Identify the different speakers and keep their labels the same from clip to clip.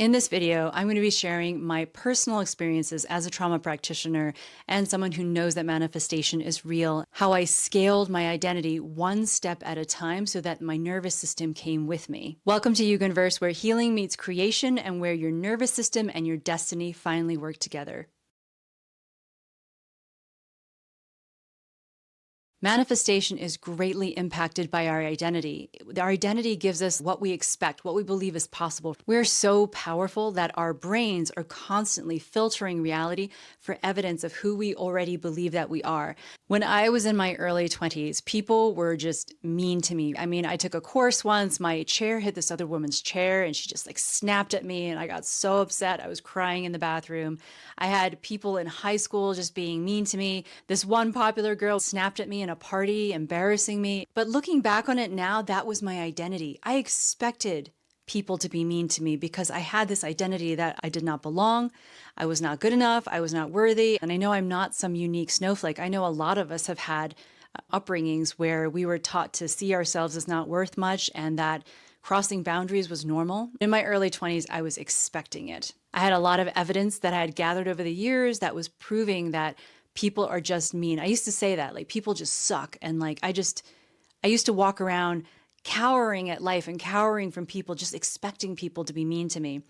Speaker 1: In this video, I'm going to be sharing my personal experiences as a trauma practitioner and someone who knows that manifestation is real, how I scaled my identity one step at a time so that my nervous system came with me. Welcome to Yugonverse, where healing meets creation and where your nervous system and your destiny finally work together. Manifestation is greatly impacted by our identity. Our identity gives us what we expect, what we believe is possible. We're so powerful that our brains are constantly filtering reality for evidence of who we already believe that we are. When I was in my early 20s, people were just mean to me. I mean, I took a course once, my chair hit this other woman's chair and she just snapped at me and I got so upset. I was crying in the bathroom. I had people in high school just being mean to me. This one popular girl snapped at me in a party, embarrassing me. But looking back on it now, that was my identity. I expected people to be mean to me because I had this identity that I did not belong, I was not good enough, I was not worthy. And I know I'm not some unique snowflake. I know a lot of us have had upbringings where we were taught to see ourselves as not worth much and that crossing boundaries was normal. In my early 20s, I was expecting it. I had a lot of evidence that I had gathered over the years that was proving that people are just mean. I used to say that, people just suck. And I used to walk around cowering at life and cowering from people, just expecting people to be mean to me.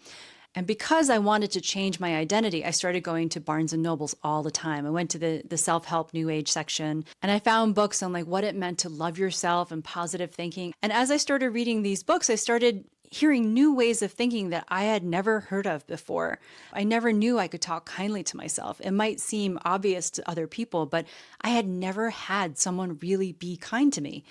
Speaker 1: And because I wanted to change my identity, I started going to Barnes and Nobles all the time. I went to the self-help new age section and I found books on what it meant to love yourself and positive thinking. And as I started reading these books, I started hearing new ways of thinking that I had never heard of before. I never knew I could talk kindly to myself. It might seem obvious to other people, but I had never had someone really be kind to me.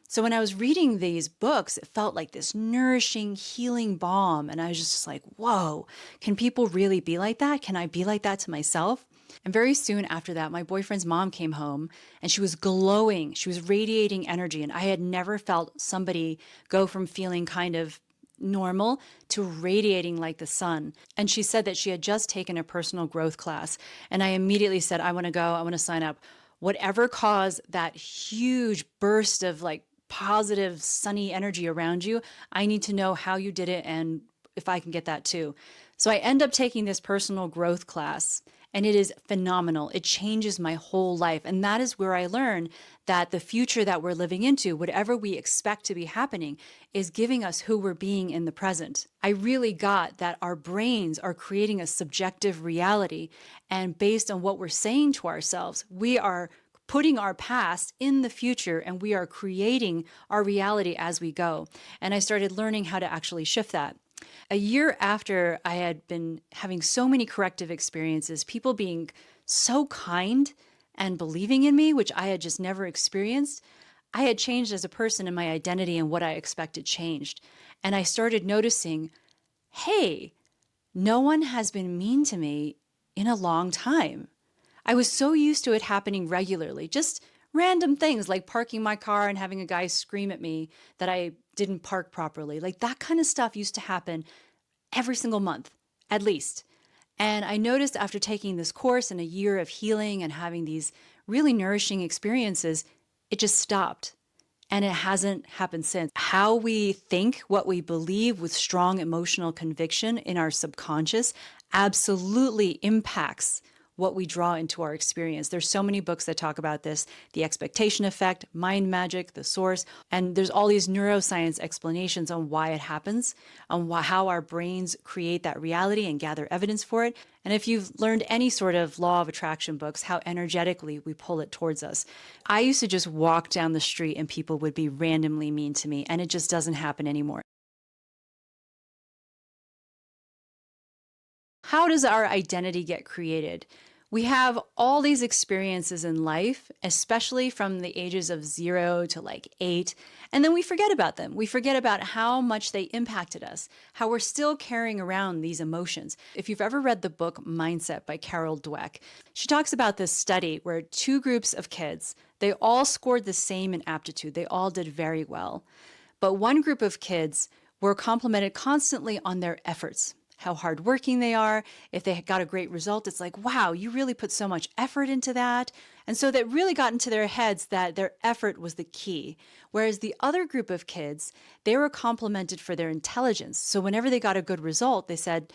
Speaker 1: So when I was reading these books, it felt like this nourishing, healing balm. And I was just whoa, can people really be like that? Can I be like that to myself? And very soon after that, my boyfriend's mom came home and she was glowing. She was radiating energy. And I had never felt somebody go from feeling kind of normal to radiating like the sun. And she said that she had just taken a personal growth class. And I immediately said, I want to go, I want to sign up. Whatever caused that huge burst of positive, sunny energy around you, I need to know how you did it and if I can get that too. So I end up taking this personal growth class and it is phenomenal. It changes my whole life. And that is where I learned that the future that we're living into, whatever we expect to be happening, is giving us who we're being in the present. I really got that our brains are creating a subjective reality. And based on what we're saying to ourselves, we are putting our past in the future and we are creating our reality as we go. And I started learning how to actually shift that. A year after I had been having so many corrective experiences, people being so kind and believing in me, which I had just never experienced, I had changed as a person and my identity and what I expected changed. And I started noticing, hey, no one has been mean to me in a long time. I was so used to it happening regularly, just random things like parking my car and having a guy scream at me that I didn't park properly. That kind of stuff used to happen every single month, at least. And I noticed after taking this course and a year of healing and having these really nourishing experiences, it just stopped. And it hasn't happened since. How we think, what we believe with strong emotional conviction in our subconscious absolutely impacts what we draw into our experience. There's so many books that talk about this, the expectation effect, mind magic, the source, and there's all these neuroscience explanations on why it happens, on how our brains create that reality and gather evidence for it. And if you've learned any sort of law of attraction books, how energetically we pull it towards us. I used to just walk down the street and people would be randomly mean to me, and it just doesn't happen anymore. How does our identity get created? We have all these experiences in life, especially from the ages of 0 to 8, and then we forget about them. We forget about how much they impacted us, how we're still carrying around these emotions. If you've ever read the book Mindset by Carol Dweck, she talks about this study where two groups of kids, they all scored the same in aptitude. They all did very well. But one group of kids were complimented constantly on their efforts, how hardworking they are. If they got a great result, it's wow, you really put so much effort into that. And so that really got into their heads that their effort was the key. Whereas the other group of kids, they were complimented for their intelligence. So whenever they got a good result, they said,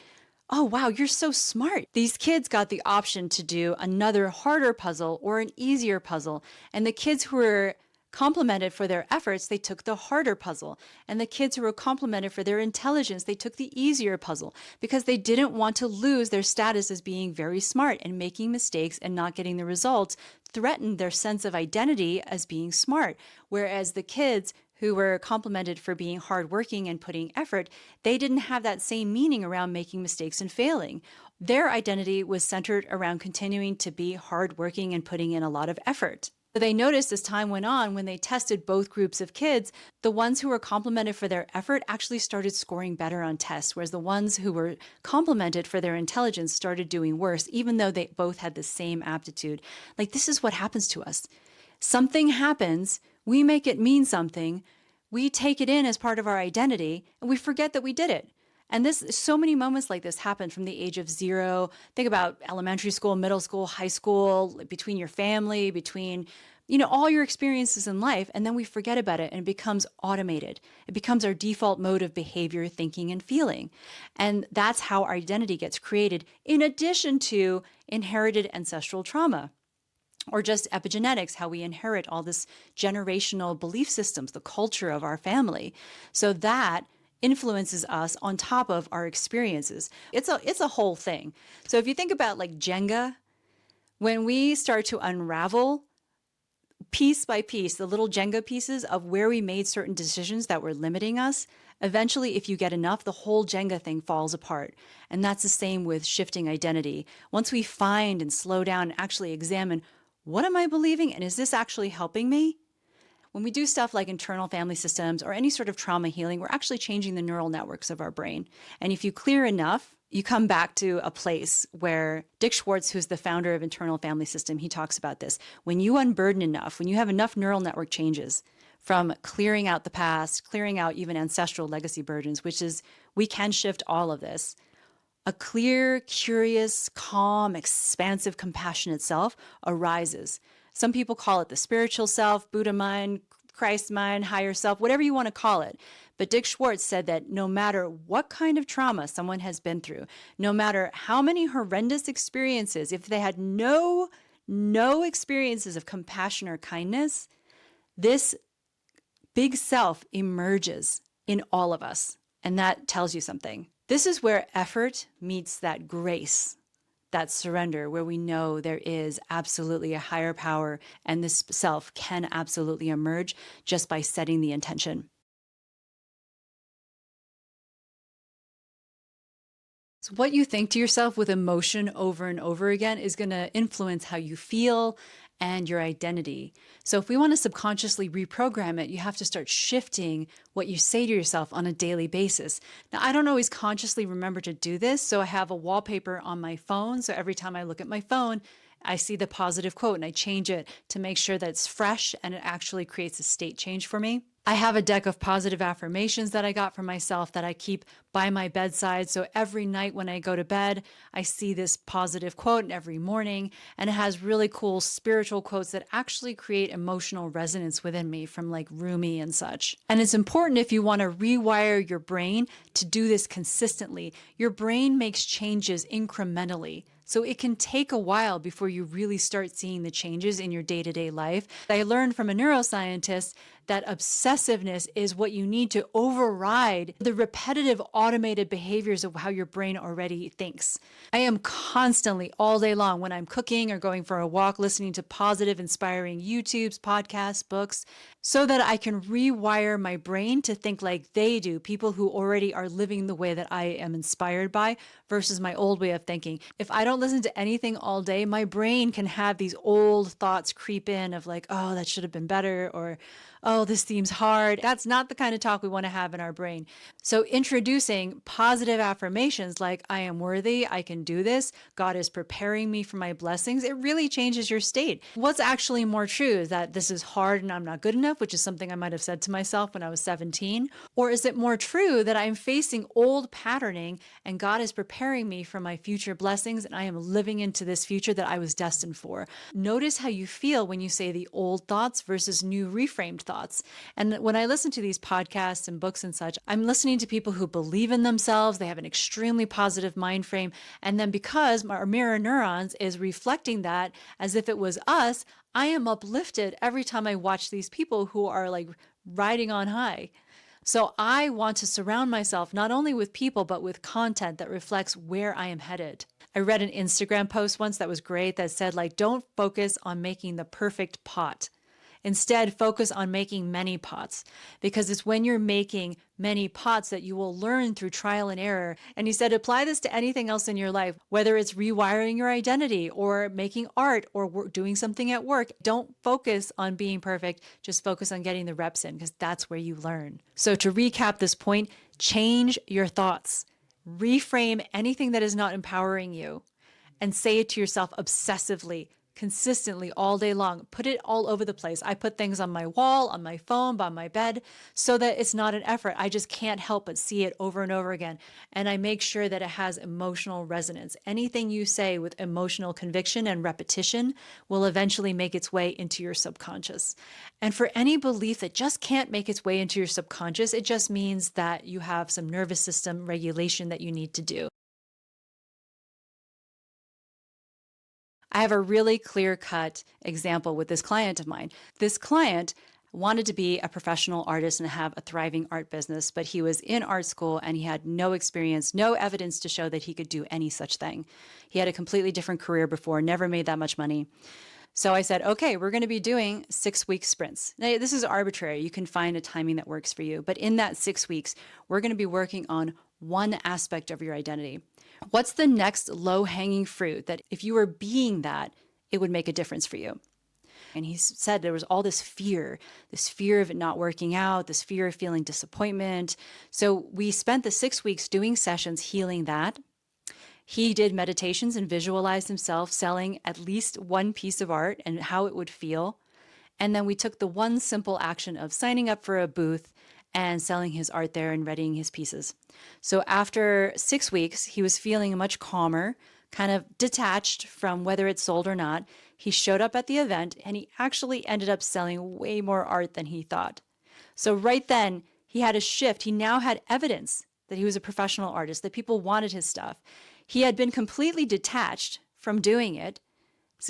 Speaker 1: "Oh, wow, you're so smart." These kids got the option to do another harder puzzle or an easier puzzle. And the kids who were complimented for their efforts, they took the harder puzzle. And the kids who were complimented for their intelligence, they took the easier puzzle because they didn't want to lose their status as being very smart, and making mistakes and not getting the results threatened their sense of identity as being smart. Whereas the kids who were complimented for being hardworking and putting effort, they didn't have that same meaning around making mistakes and failing. Their identity was centered around continuing to be hardworking and putting in a lot of effort. They noticed as time went on, when they tested both groups of kids, the ones who were complimented for their effort actually started scoring better on tests, whereas the ones who were complimented for their intelligence started doing worse, even though they both had the same aptitude. Like, this is what happens to us. Something happens, we make it mean something, we take it in as part of our identity, and we forget that we did it. And so many moments like this happen from the age of 0. Think about elementary school, middle school, high school, between your family, between, all your experiences in life. And then we forget about it and it becomes automated. It becomes our default mode of behavior, thinking, and feeling. And that's how our identity gets created, in addition to inherited ancestral trauma, or just epigenetics, how we inherit all this generational belief systems, the culture of our family. So that influences us on top of our experiences. It's a whole thing. So if you think about like Jenga, when we start to unravel piece by piece, the little Jenga pieces of where we made certain decisions that were limiting us, eventually, if you get enough, the whole Jenga thing falls apart. And that's the same with shifting identity. Once we find and slow down and actually examine, what am I believing? And is this actually helping me? When we do stuff like internal family systems or any sort of trauma healing, we're actually changing the neural networks of our brain. And if you clear enough, you come back to a place where Dick Schwartz, who's the founder of Internal Family System, he talks about this. When you unburden enough, when you have enough neural network changes from clearing out the past, clearing out even ancestral legacy burdens, which is, we can shift all of this, a clear, curious, calm, expansive, compassionate self arises. Some people call it the spiritual self, Buddha mind, Christ mind, higher self, whatever you want to call it. But Dick Schwartz said that no matter what kind of trauma someone has been through, no matter how many horrendous experiences, if they had no experiences of compassion or kindness, this big self emerges in all of us. And that tells you something. This is where effort meets that grace, that surrender, where we know there is absolutely a higher power and this self can absolutely emerge just by setting the intention. So what you think to yourself with emotion over and over again is going to influence how you feel and your identity. So if we want to subconsciously reprogram it, you have to start shifting what you say to yourself on a daily basis. Now, I don't always consciously remember to do this, so I have a wallpaper on my phone. So every time I look at my phone, I see the positive quote and I change it to make sure that it's fresh and it actually creates a state change for me. I have a deck of positive affirmations that I got for myself that I keep by my bedside. So every night when I go to bed, I see this positive quote, and every morning, and it has really cool spiritual quotes that actually create emotional resonance within me, from like Rumi and such. And it's important, if you want to rewire your brain, to do this consistently. Your brain makes changes incrementally. So it can take a while before you really start seeing the changes in your day-to-day life. I learned from a neuroscientist that obsessiveness is what you need to override the repetitive automated behaviors of how your brain already thinks. I am constantly, all day long, when I'm cooking or going for a walk, listening to positive, inspiring YouTubes, podcasts, books, so that I can rewire my brain to think like they do, people who already are living the way that I am inspired by, versus my old way of thinking. If I don't listen to anything all day, my brain can have these old thoughts creep in of like, oh, that should have been better, or oh, this seems hard. That's not the kind of talk we want to have in our brain. So, introducing positive affirmations like, I am worthy, I can do this, God is preparing me for my blessings, it really changes your state. What's actually more true is that this is hard and I'm not good enough, which is something I might have said to myself when I was 17? Or is it more true that I'm facing old patterning and God is preparing me for my future blessings and I am living into this future that I was destined for? Notice how you feel when you say the old thoughts versus new reframed thoughts. And when I listen to these podcasts and books and such, I'm listening to people who believe in themselves, they have an extremely positive mind frame. And then because our mirror neurons is reflecting that as if it was us, I am uplifted every time I watch these people who are like riding on high. So I want to surround myself not only with people, but with content that reflects where I am headed. I read an Instagram post once that was great that said, like, don't focus on making the perfect pot. Instead, focus on making many pots because it's when you're making many pots that you will learn through trial and error. And he said, apply this to anything else in your life, whether it's rewiring your identity or making art or doing something at work. Don't focus on being perfect. Just focus on getting the reps in because that's where you learn. So to recap this point, change your thoughts, reframe anything that is not empowering you and say it to yourself obsessively, consistently all day long. Put it all over the place. I put things on my wall, on my phone, by my bed, so that it's not an effort. I just can't help but see it over and over again. And I make sure that it has emotional resonance. Anything you say with emotional conviction and repetition will eventually make its way into your subconscious. And for any belief that just can't make its way into your subconscious, it just means that you have some nervous system regulation that you need to do. I have a really clear cut example with this client of mine. This client wanted to be a professional artist and have a thriving art business, but he was in art school and he had no experience, no evidence to show that he could do any such thing. He had a completely different career before, never made that much money. So I said, okay, we're going to be doing 6-week sprints. Now, this is arbitrary. You can find a timing that works for you. But in that 6 weeks, we're going to be working on one aspect of your identity. What's the next low hanging fruit that if you were being that, it would make a difference for you? And he said there was all this fear of it not working out, this fear of feeling disappointment. So we spent the 6 weeks doing sessions healing that. He did meditations and visualized himself selling at least one piece of art and how it would feel. And then we took the one simple action of signing up for a booth and selling his art there and readying his pieces. So after 6 weeks, he was feeling much calmer, kind of detached from whether it sold or not. He showed up at the event and he actually ended up selling way more art than he thought. So right then, he had a shift. He now had evidence that he was a professional artist, that people wanted his stuff. He had been completely detached from doing it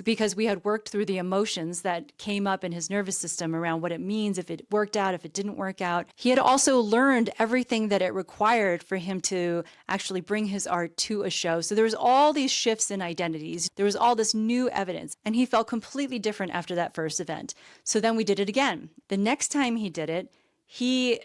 Speaker 1: because we had worked through the emotions that came up in his nervous system around what it means if it worked out, if it didn't work out. He had also learned everything that it required for him to actually bring his art to a show. So there was all these shifts in identities. There was all this new evidence, and he felt completely different after that first event. So then we did it again. The next time he did it, he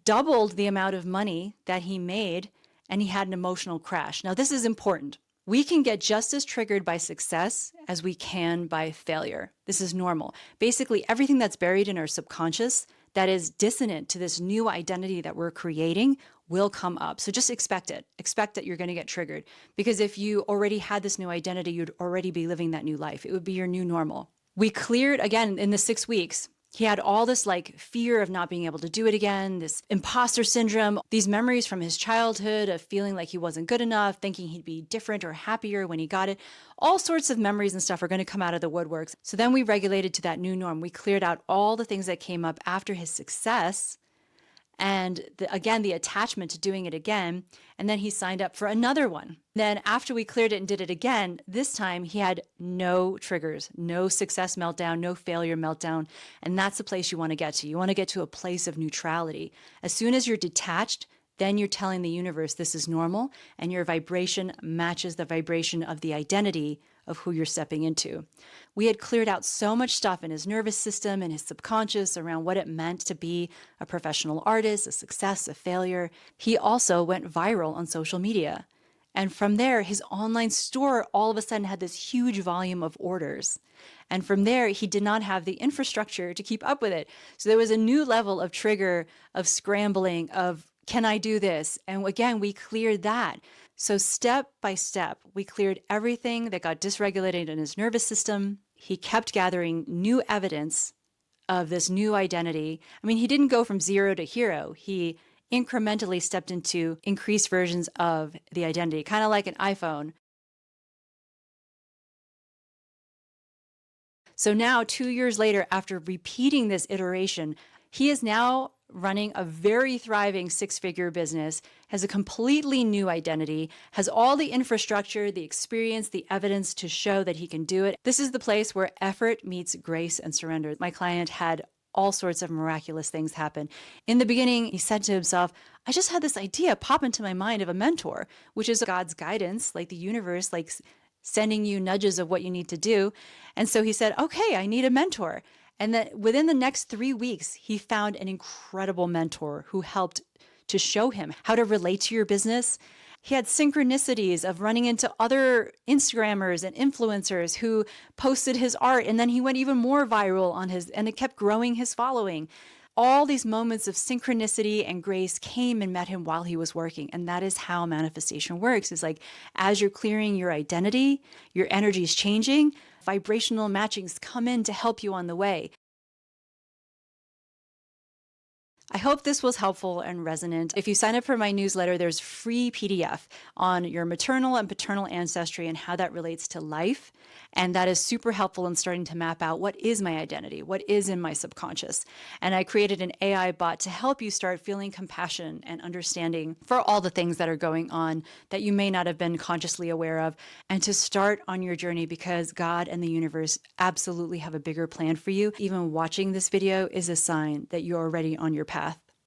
Speaker 1: doubled the amount of money that he made, and he had an emotional crash. Now, this is important. We can get just as triggered by success as we can by failure. This is normal. Basically, everything that's buried in our subconscious that is dissonant to this new identity that we're creating will come up. So just expect it. Expect that you're going to get triggered. Because if you already had this new identity, you'd already be living that new life. It would be your new normal. We cleared, again, in the 6 weeks, he had all this like fear of not being able to do it again, this imposter syndrome, these memories from his childhood of feeling like he wasn't good enough, thinking he'd be different or happier when he got it. All sorts of memories and stuff are going to come out of the woodworks. So then we regulated to that new norm. We cleared out all the things that came up after his success and again, the attachment to doing it again. And then he signed up for another one. Then after we cleared it and did it again, this time he had no triggers, no success meltdown, no failure meltdown. And that's the place you want to get to. You want to get to a place of neutrality. As soon as you're detached, then you're telling the universe this is normal and your vibration matches the vibration of the identity of who you're stepping into. We had cleared out so much stuff in his nervous system and his subconscious around what it meant to be a professional artist, a success, a failure. He also went viral on social media. And from there, his online store all of a sudden had this huge volume of orders. And from there, he did not have the infrastructure to keep up with it. So there was a new level of trigger, of scrambling, of can I do this? And again, we cleared that. So step by step, we cleared everything that got dysregulated in his nervous system. He kept gathering new evidence of this new identity. I mean, he didn't go from zero to hero. He incrementally stepped into increased versions of the identity, kind of like an iPhone. So now, 2 years later, after repeating this iteration, he is now running a very thriving six-figure business, has a completely new identity, has all the infrastructure, the experience, the evidence to show that he can do it. This is the place where effort meets grace and surrender. My client had all sorts of miraculous things happen. In the beginning, he said to himself, I just had this idea pop into my mind of a mentor, which is God's guidance, like the universe, like sending you nudges of what you need to do. And so he said, okay, I need a mentor. And then within the next 3 weeks, he found an incredible mentor who helped to show him how to relate to your business. He had synchronicities of running into other Instagrammers and influencers who posted his art. And then he went even more viral on his, and it kept growing his following. All these moments of synchronicity and grace came and met him while he was working. And that is how manifestation works. It's like as you're clearing your identity, your energy is changing, vibrational matchings come in to help you on the way. I hope this was helpful and resonant. If you sign up for my newsletter, there's free PDF on your maternal and paternal ancestry and how that relates to life. And that is super helpful in starting to map out what is my identity, what is in my subconscious. And I created an AI bot to help you start feeling compassion and understanding for all the things that are going on that you may not have been consciously aware of, and to start on your journey because God and the universe absolutely have a bigger plan for you. Even watching this video is a sign that you're already on your path